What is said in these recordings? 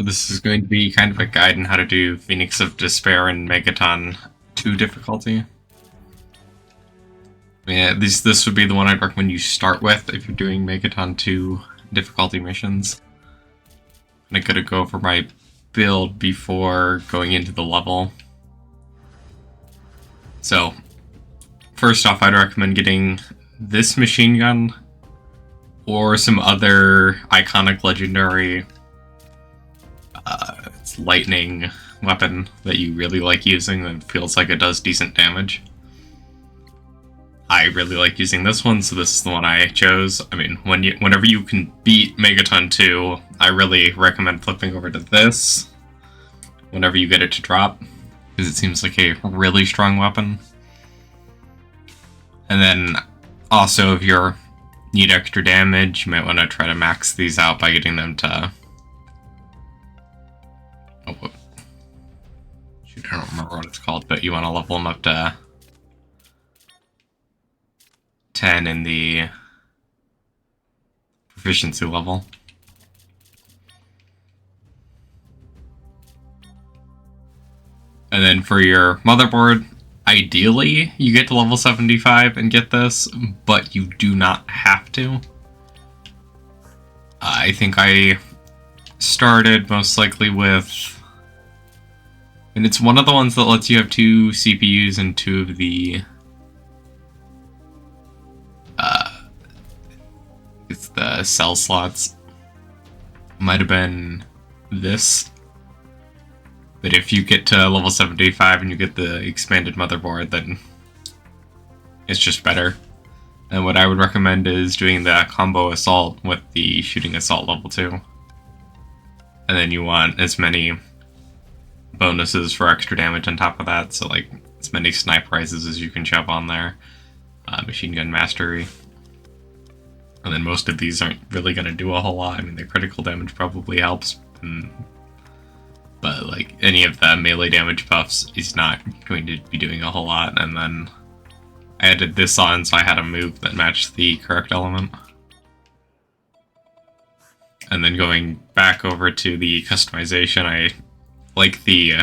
this is going to be kind of a guide on how to do Phoenix of Despair and Megaton 2 difficulty. Yeah, this would be the one I'd recommend you start with if you're doing Megaton 2 difficulty missions. I'm gonna go over my build before going into the level. So, first off, I'd recommend getting this machine gun or some other iconic legendary lightning weapon that you really like using that feels like it does decent damage. I really like using this one, so this is the one I chose. I mean, whenever you can beat Megaton 2, I really recommend flipping over to this whenever you get it to drop, because it seems like a really strong weapon. And then also, if you need extra damage, you might want to try to max these out by getting them to... Oh, shoot, I don't remember what it's called, but you want to level them up to 10 in the proficiency level. And then for your motherboard, ideally you get to level 75 and get this, but you do not have to. I think I started most likely with... And it's one of the ones that lets you have 2 CPUs and 2 of the... it's the cell slots. Might have been this. But if you get to level 75 and you get the expanded motherboard, then it's just better. And what I would recommend is doing the combo assault with the shooting assault level 2. And then you want as many bonuses for extra damage on top of that, so like as many sniperizes as you can shove on there. Machine gun mastery. And then most of these aren't really going to do a whole lot. I mean, the critical damage probably helps, but like any of the melee damage buffs is not going to be doing a whole lot. And then I added this on, so I had a move that matched the correct element. And then going back over to the customization, I like the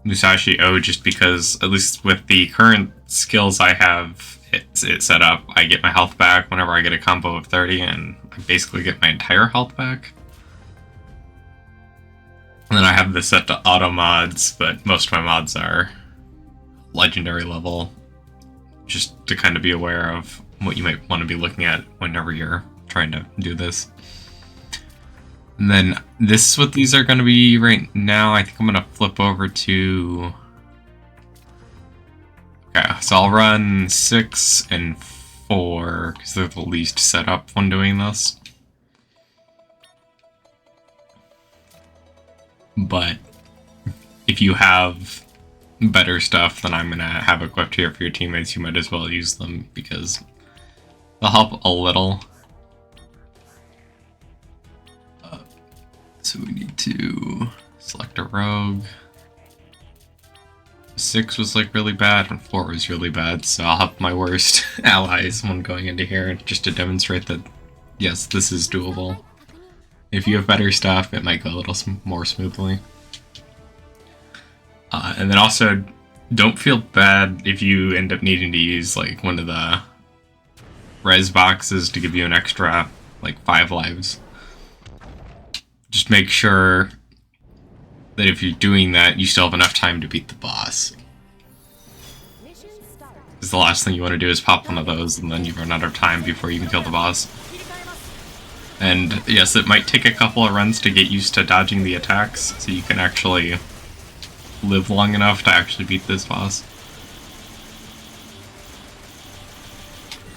Musashi O just because, at least with the current skills I have it set up, I get my health back whenever I get a combo of 30, and I basically get my entire health back. And then I have this set to auto mods, but most of my mods are legendary level, just to kind of be aware of what you might want to be looking at whenever you're trying to do this. And then this is what these are going to be right now. I think I'm going to flip over to... Okay, so I'll run 6 and 4, because they're the least set up when doing this. But if you have better stuff than I'm going to have equipped here for your teammates, you might as well use them, because they'll help a little. So we need to select a rogue. 6 was like really bad and 4 was really bad, so I'll have my worst allies when going into here just to demonstrate that yes, this is doable. If you have better stuff, it might go a little more smoothly. And then also, don't feel bad if you end up needing to use like one of the res boxes to give you an extra like 5 lives. Just make sure that if you're doing that, you still have enough time to beat the boss. Because the last thing you want to do is pop one of those, and then you run out of time before you can kill the boss. And yes, it might take a couple of runs to get used to dodging the attacks, so you can actually live long enough to actually beat this boss.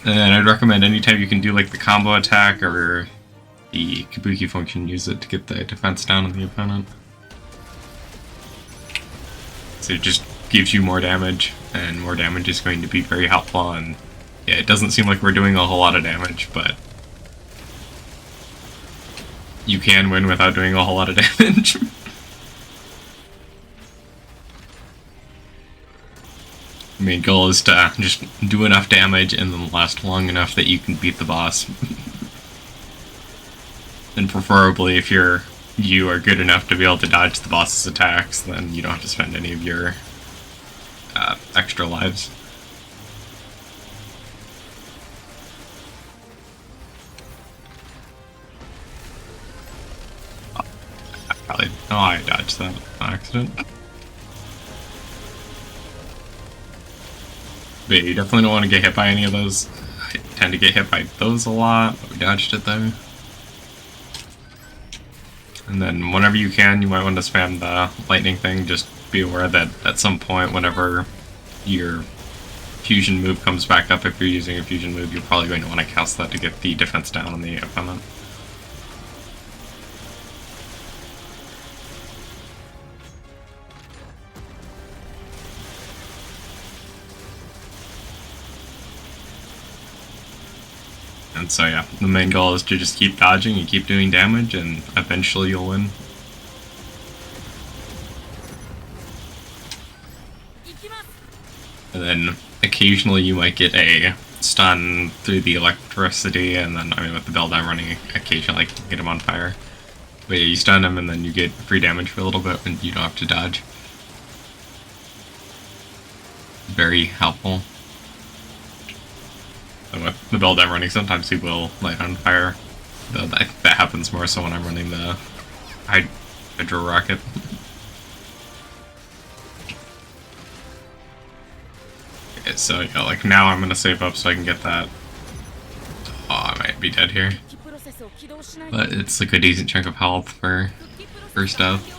And I'd recommend anytime you can do like the combo attack or the Kabuki function, use it to get the defense down on the opponent. So it just gives you more damage, and more damage is going to be very helpful. And yeah, it doesn't seem like we're doing a whole lot of damage, but you can win without doing a whole lot of damage. The main goal is to just do enough damage and then last long enough that you can beat the boss. And preferably, if you're you are good enough to be able to dodge the boss's attacks, then you don't have to spend any of your extra lives. Oh, I dodged that on accident. But yeah, you definitely don't want to get hit by any of those. I tend to get hit by those a lot, but we dodged it though. And then whenever you can, you might want to spam the lightning thing. Just be aware that at some point, whenever your fusion move comes back up, if you're using a fusion move, you're probably going to want to cast that to get the defense down on the opponent. And so yeah, the main goal is to just keep dodging and keep doing damage, and eventually you'll win. And then occasionally you might get a stun through the electricity, and then, I mean, with the build I'm running, occasionally I can get him on fire. But yeah, you stun him and then you get free damage for a little bit and you don't have to dodge. Very helpful. And with the build I'm running, sometimes he will light on fire. Though that happens more so when I'm running the Hydro Rocket. Okay, so yeah, like now I'm gonna save up so I can get that. Oh, I might be dead here. But it's like a decent chunk of health for first death.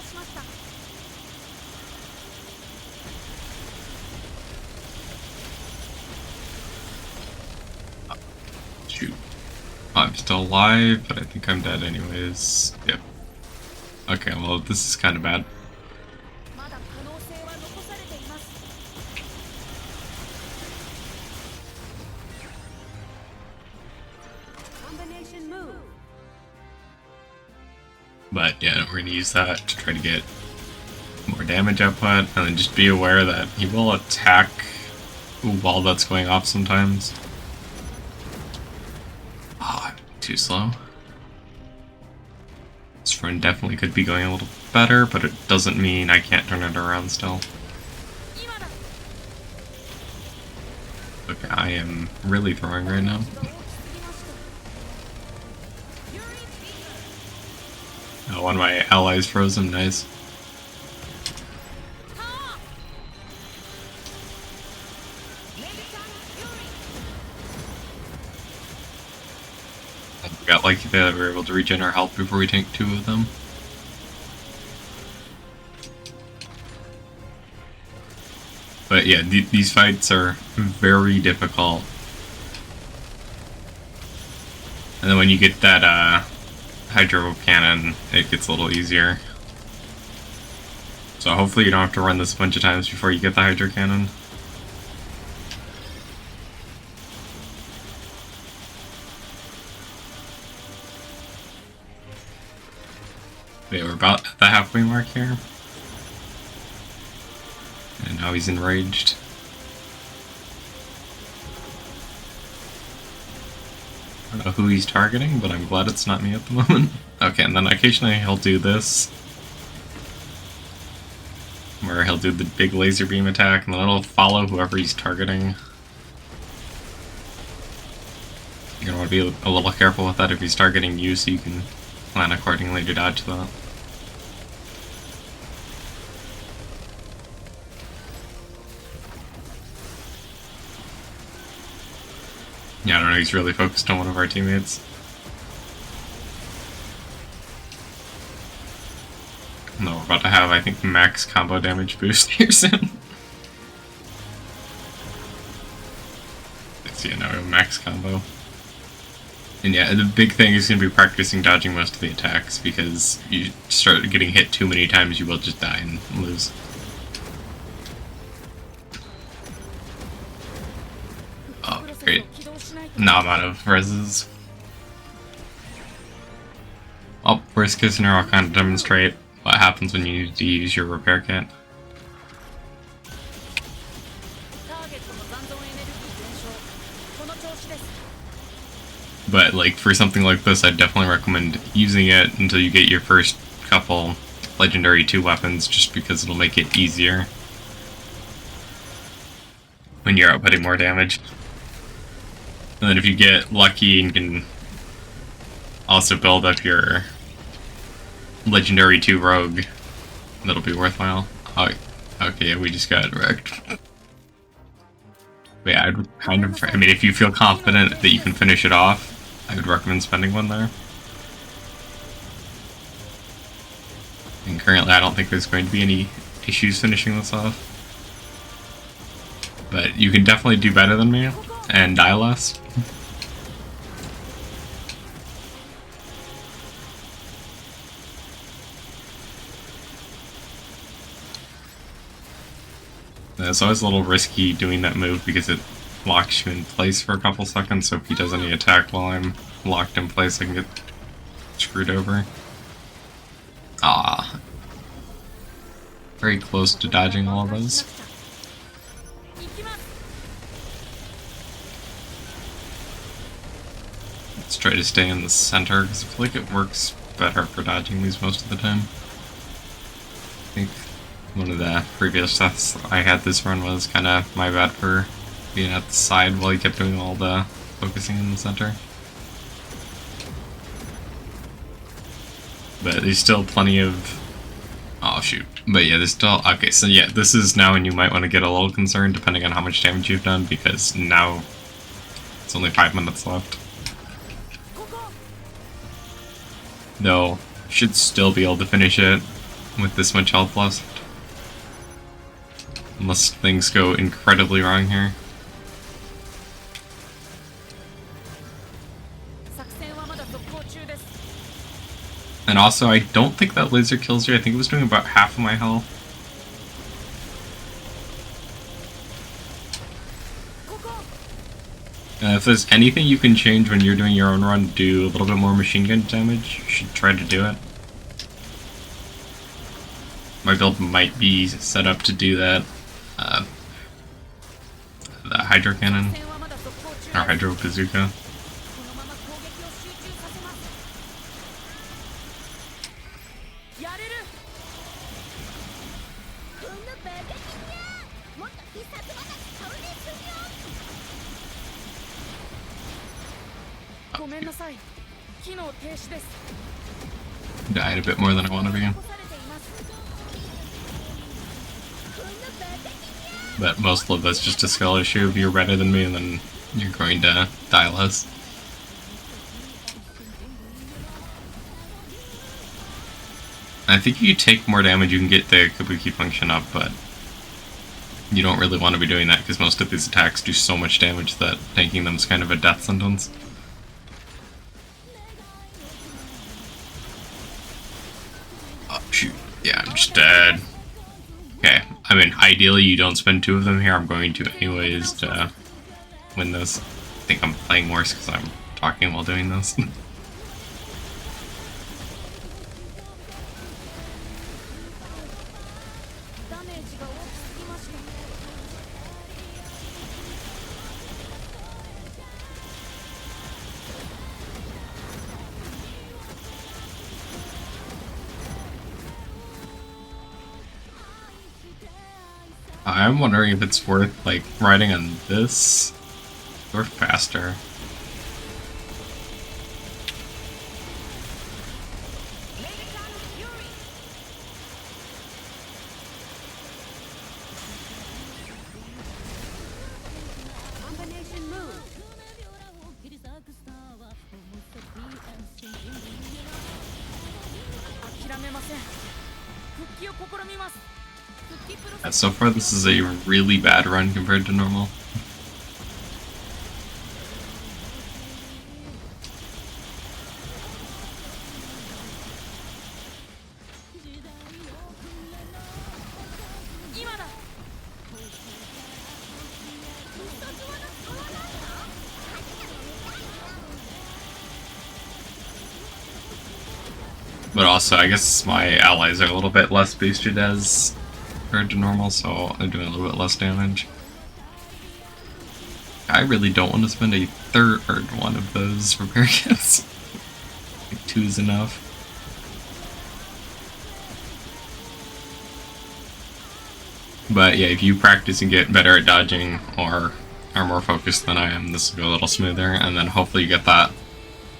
Shoot. Oh, I'm still alive, but I think I'm dead anyways. Yep. Okay, well, this is kind of bad. But yeah, we're going to use that to try to get more damage output, and then just be aware that he will attack while that's going off sometimes. Oh, I'm too slow. This run definitely could be going a little better, but it doesn't mean I can't turn it around still. Okay, I am really throwing right now. Oh, one of my allies frozen, nice. I got lucky that we were able to regen our health before we tank 2 of them. But yeah, these fights are very difficult. And then when you get that Hydro Cannon, it gets a little easier. So hopefully you don't have to run this a bunch of times before you get the Hydro Cannon. Okay, we're about at the halfway mark here. And now he's enraged. I don't know who he's targeting, but I'm glad it's not me at the moment. Okay, and then occasionally he'll do this, where he'll do the big laser beam attack, and then it'll follow whoever he's targeting. You're gonna want to be a little careful with that if he's targeting you, so you can plan accordingly to dodge that. Yeah, I don't know, he's really focused on one of our teammates. No, we're about to have, I think, max combo damage boost here soon. Let's see, now we have max combo. And yeah, the big thing is going to be practicing dodging most of the attacks, because you start getting hit too many times, you will just die and lose. Oh, great. Now I'm out of reses. Oh, worst case scenario, I'll kind of demonstrate what happens when you need to use your repair kit. But like for something like this, I'd definitely recommend using it until you get your first couple Legendary 2 weapons just because it'll make it easier when you're outputting more damage. And then if you get lucky and can also build up your Legendary 2 Rogue, that'll be worthwhile. Oh, okay, yeah, we just got wrecked. But yeah, I'd kind of, I mean, if you feel confident that you can finish it off, I would recommend spending one there. And currently I don't think there's going to be any issues finishing this off. But you can definitely do better than me and die less. It's always a little risky doing that move because it locks you in place for a couple seconds, so if he does any attack while I'm locked in place, I can get screwed over. Ah. Very close to dodging all of those. Let's try to stay in the center, because I feel like it works better for dodging these most of the time. I think one of the previous deaths I had this run was kind of my bad for being at the side while he kept doing all the focusing in the center. But there's still plenty of... Oh shoot. But yeah, there's still... Okay, so yeah, this is now when you might want to get a little concerned depending on how much damage you've done, because now it's only 5 minutes left. Though, should still be able to finish it with this much health left. Unless things go incredibly wrong here. And also, I don't think that laser kills you. I think it was doing about half of my health. If there's anything you can change when you're doing your own run, do a little bit more machine gun damage. You should try to do it. My build might be set up to do that. The Hydro Cannon, or Hydro Bazooka. Died a bit more than I want to be. But most of that's just a skill issue. If you're better than me, then you're going to die less. I think if you take more damage, you can get the Kabuki function up, but you don't really want to be doing that because most of these attacks do so much damage that tanking them is kind of a death sentence. Oh shoot, yeah, I'm just dead. Okay, I mean, ideally you don't spend 2 of them here. I'm going to anyways to win this. I think I'm playing worse because I'm talking while doing this. I'm wondering if it's worth, like, riding on this or faster. So far this is a really bad run compared to normal. But also, I guess my allies are a little bit less boosted as compared to normal, so I'm doing a little bit less damage. I really don't want to spend a third one of those repair kits. Like 2 is enough. But yeah, if you practice and get better at dodging or are more focused than I am, this will go a little smoother, and then hopefully you get that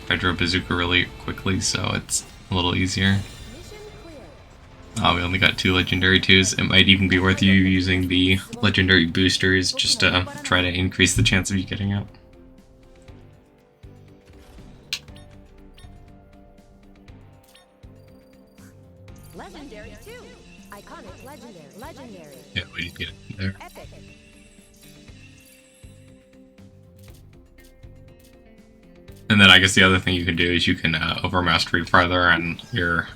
Hydro Bazooka really quickly, so it's a little easier. Oh, we only got 2 Legendary 2s. It might even be worth you using the Legendary boosters just to try to increase the chance of you getting it. Legendary 2. Iconic legendary. Yeah, we need to get it there. Epic. And then I guess the other thing you can do is you can overmastery farther on your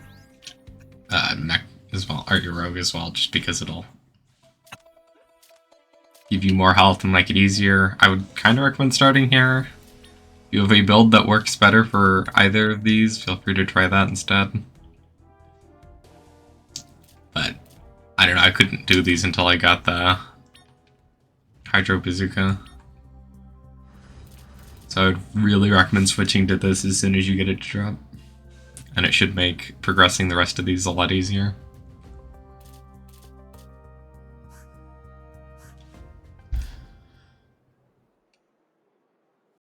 mech as well, or your rogue as well, just because it'll give you more health and make it easier. I would kind of recommend starting here. If you have a build that works better for either of these, feel free to try that instead. But I don't know, I couldn't do these until I got the Hydro Bazooka. So I would really recommend switching to this as soon as you get it to drop. And it should make progressing the rest of these a lot easier.